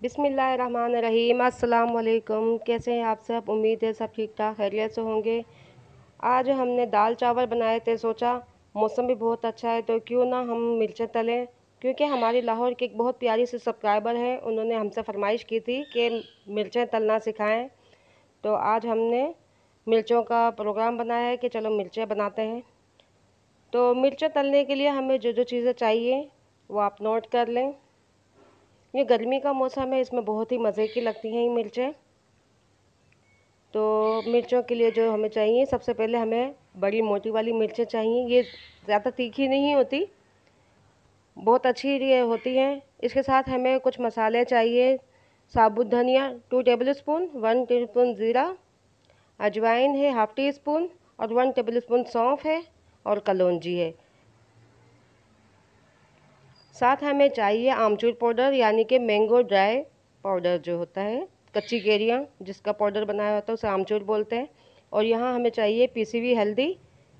बिस्मिल्लाहिर्रहमानिर्रहीम। अस्सलाम वालेकुम। कैसे हैं आप सब? उम्मीद है सब ठीक ठाक खैरियत से होंगे। आज हमने दाल चावल बनाए थे। सोचा मौसम भी बहुत अच्छा है तो क्यों ना हम मिर्चें तलें, क्योंकि हमारी लाहौर की एक बहुत प्यारी सी सब्सक्राइबर है, उन्होंने हमसे फरमाइश की थी कि मिर्चें तलना सिखाएं। तो आज हमने मिर्चों का प्रोग्राम बनाया है कि चलो मिर्चें बनाते हैं। तो मिर्चें तलने के लिए हमें जो जो चीज़ें चाहिए वो आप नोट कर लें। ये गर्मी का मौसम है, इसमें बहुत ही मज़े की लगती हैं ये मिर्चें। तो मिर्चों के लिए जो हमें चाहिए, सबसे पहले हमें बड़ी मोटी वाली मिर्चें चाहिए। ये ज़्यादा तीखी नहीं होती, बहुत अच्छी ये होती हैं। इसके साथ हमें कुछ मसाले चाहिए। साबुत धनिया 2 टेबल स्पून, 1 टीस्पून ज़ीरा, अजवाइन है हाफ़ टी स्पून और 1 टेबल स्पून सौंफ है और कलौंजी है। साथ हमें चाहिए आमचूर पाउडर, यानी कि मैंगो ड्राई पाउडर जो होता है, कच्ची केरियाँ जिसका पाउडर बनाया होता है उसे आमचूर बोलते हैं। और यहाँ हमें चाहिए पीसी हुई हल्दी,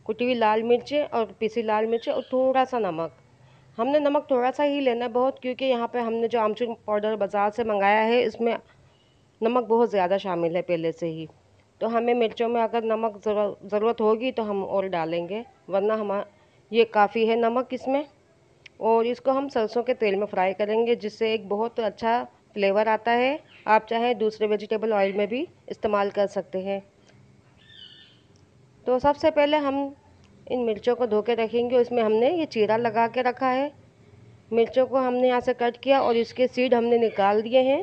कुटी हुई लाल मिर्चें और पीसी लाल मिर्चें और थोड़ा सा नमक। हमने नमक थोड़ा सा ही लेना है बहुत, क्योंकि यहाँ पे हमने जो आमचूर पाउडर बाज़ार से मंगाया है इसमें नमक बहुत ज़्यादा शामिल है पहले से ही। तो हमें मिर्चों में अगर नमक ज़रूरत होगी तो हम और डालेंगे, वरना ये काफ़ी है नमक इसमें। और इसको हम सरसों के तेल में फ्राई करेंगे, जिससे एक बहुत अच्छा फ्लेवर आता है। आप चाहें दूसरे वेजिटेबल ऑयल में भी इस्तेमाल कर सकते हैं। तो सबसे पहले हम इन मिर्चों को धो के रखेंगे। इसमें हमने ये चीरा लगा के रखा है। मिर्चों को हमने यहाँ से कट किया और इसके सीड हमने निकाल दिए हैं।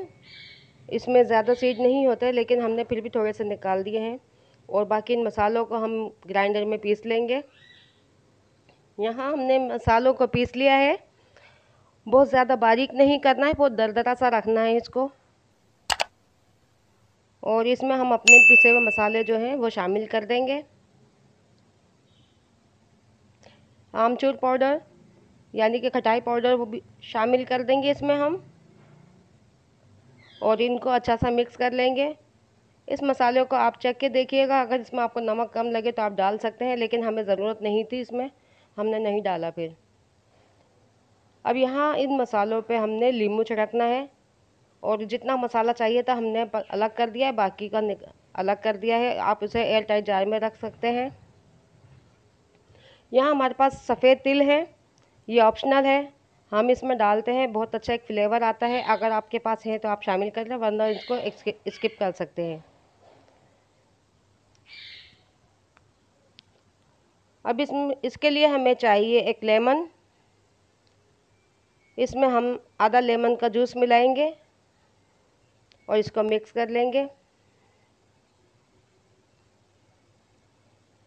इसमें ज़्यादा सीड नहीं होते, लेकिन हमने फिर भी थोड़े से निकाल दिए हैं। और बाकी इन मसालों को हम ग्राइंडर में पीस लेंगे। यहाँ हमने मसालों को पीस लिया है। बहुत ज़्यादा बारीक नहीं करना है, बहुत दरदरा सा रखना है इसको। और इसमें हम अपने पिसे हुए मसाले जो हैं वो शामिल कर देंगे। आमचूर पाउडर यानी कि खटाई पाउडर वो भी शामिल कर देंगे इसमें हम, और इनको अच्छा सा मिक्स कर लेंगे। इस मसाले को आप चख के देखिएगा, अगर इसमें आपको नमक कम लगे तो आप डाल सकते हैं, लेकिन हमें ज़रूरत नहीं थी इसमें, हमने नहीं डाला फिर। अब यहाँ इन मसालों पे हमने नींबू छिड़कना है, और जितना मसाला चाहिए था हमने अलग कर दिया है, बाकी का अलग कर दिया है। आप उसे एयर टाइट जार में रख सकते हैं। यहाँ हमारे पास सफ़ेद तिल है, ये ऑप्शनल है, हम इसमें डालते हैं, बहुत अच्छा एक फ्लेवर आता है। अगर आपके पास है तो आप शामिल कर लें, वरना इसको स्किप कर सकते हैं। अब इसके लिए हमें चाहिए एक लेमन। इसमें हम आधा लेमन का जूस मिलाएंगे और इसको मिक्स कर लेंगे।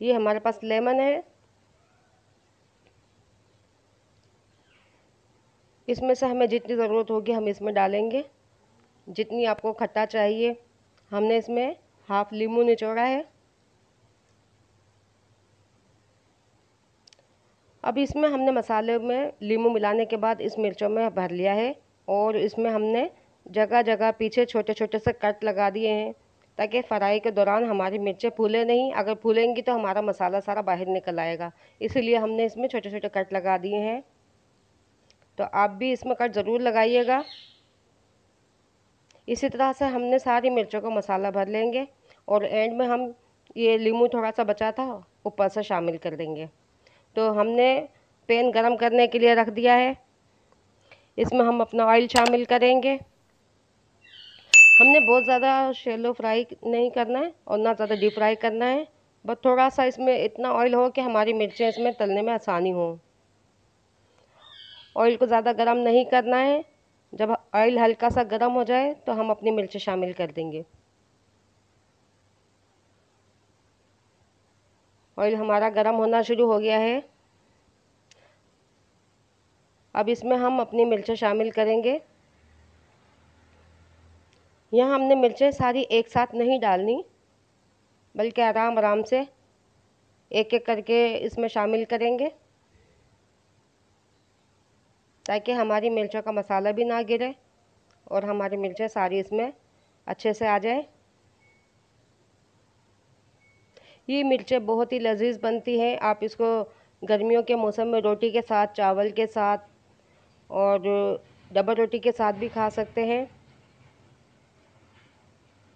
ये हमारे पास लेमन है। इसमें से हमें जितनी ज़रूरत होगी हम इसमें डालेंगे, जितनी आपको खट्टा चाहिए। हमने इसमें हाफ नींबू निचोड़ा है। अब इसमें हमने मसाले में नींबू मिलाने के बाद इस मिर्चों में भर लिया है, और इसमें हमने जगह जगह पीछे छोटे छोटे से कट लगा दिए हैं, ताकि फ्राई के दौरान हमारी मिर्चें फूले नहीं। अगर फूलेंगी तो हमारा मसाला सारा बाहर निकल आएगा, इसीलिए हमने इसमें छोटे छोटे कट लगा दिए हैं। तो आप भी इसमें कट ज़रूर लगाइएगा। इसी तरह से हमने सारी मिर्चों को मसाला भर लेंगे, और एंड में हम ये नींबू थोड़ा सा बचा था ऊपर से शामिल कर देंगे। तो हमने पैन गरम करने के लिए रख दिया है। इसमें हम अपना ऑयल शामिल करेंगे। हमने बहुत ज़्यादा शैलो फ्राई नहीं करना है और ना ज़्यादा डीप फ्राई करना है, बस थोड़ा सा इसमें इतना ऑयल हो कि हमारी मिर्चें इसमें तलने में आसानी हो। ऑयल को ज़्यादा गर्म नहीं करना है। जब ऑयल हल्का सा गर्म हो जाए तो हम अपनी मिर्चें शामिल कर देंगे। ऑयल हमारा गर्म होना शुरू हो गया है। अब इसमें हम अपनी मिर्चें शामिल करेंगे। यहाँ हमने मिर्चें सारी एक साथ नहीं डालनी, बल्कि आराम आराम से एक एक करके इसमें शामिल करेंगे, ताकि हमारी मिर्चों का मसाला भी ना गिरे और हमारी मिर्चें सारी इसमें अच्छे से आ जाए। ये मिर्चें बहुत ही लजीज बनती हैं। आप इसको गर्मियों के मौसम में रोटी के साथ, चावल के साथ और डबल रोटी के साथ भी खा सकते हैं।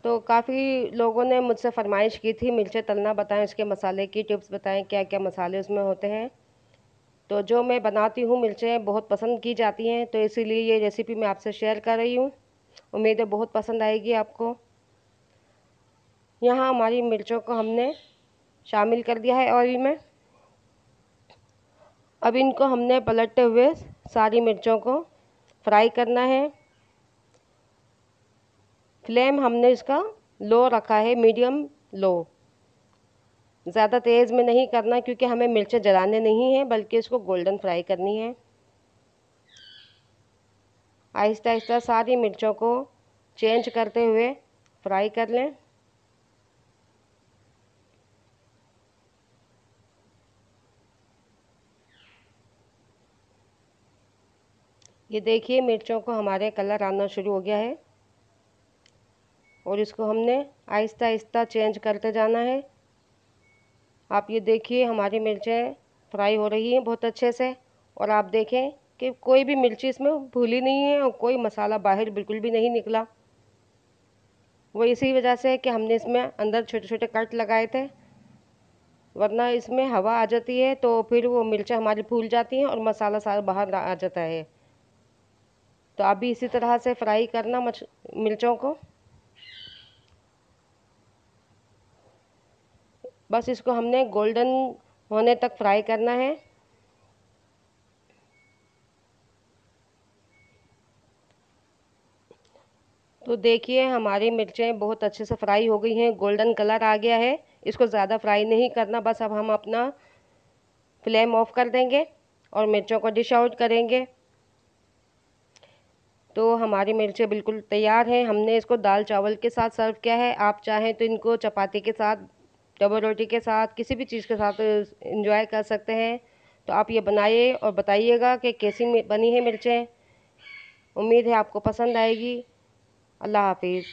तो काफ़ी लोगों ने मुझसे फरमाइश की थी मिर्चें तलना बताएं, उसके मसाले की टिप्स बताएं, क्या क्या मसाले उसमें होते हैं। तो जो मैं बनाती हूँ मिर्चें बहुत पसंद की जाती हैं, तो इसीलिए ये रेसिपी मैं आपसे शेयर कर रही हूँ। उम्मीद है बहुत पसंद आएगी आपको। यहाँ हमारी मिर्चों को हमने शामिल कर दिया है ऑयल में। अब इनको हमने पलटते हुए सारी मिर्चों को फ्राई करना है। फ्लेम हमने इसका लो रखा है, मीडियम लो। ज़्यादा तेज़ में नहीं करना क्योंकि हमें मिर्चें जलाने नहीं हैं, बल्कि इसको गोल्डन फ्राई करनी है। आहिस्ता आहिस्ता सारी मिर्चों को चेंज करते हुए फ्राई कर लें। ये देखिए मिर्चों को हमारे कलर आना शुरू हो गया है और इसको हमने आहिस्ता आहिस्ता चेंज करते जाना है। आप ये देखिए हमारी मिर्चें फ्राई हो रही हैं बहुत अच्छे से, और आप देखें कि कोई भी मिर्ची इसमें भूली नहीं है और कोई मसाला बाहर बिल्कुल भी नहीं निकला। वो इसी वजह से है कि हमने इसमें अंदर छोटे छोटे कट लगाए थे, वरना इसमें हवा आ जाती है तो फिर वो मिर्चें हमारी फूल जाती हैं और मसाला सारा बाहर आ जाता है। तो आप भी इसी तरह से फ्राई करना मिर्चों को। बस इसको हमने गोल्डन होने तक फ्राई करना है। तो देखिए हमारी मिर्चें बहुत अच्छे से फ्राई हो गई हैं, गोल्डन कलर आ गया है। इसको ज़्यादा फ्राई नहीं करना, बस अब हम अपना फ्लेम ऑफ कर देंगे और मिर्चों को डिश आउट करेंगे। तो हमारी मिर्चें बिल्कुल तैयार हैं। हमने इसको दाल चावल के साथ सर्व किया है। आप चाहें तो इनको चपाती के साथ, डबल रोटी के साथ, किसी भी चीज़ के साथ एंजॉय कर सकते हैं। तो आप ये बनाइए और बताइएगा कि कैसी बनी है मिर्चें। उम्मीद है आपको पसंद आएगी। अल्लाह हाफिज़।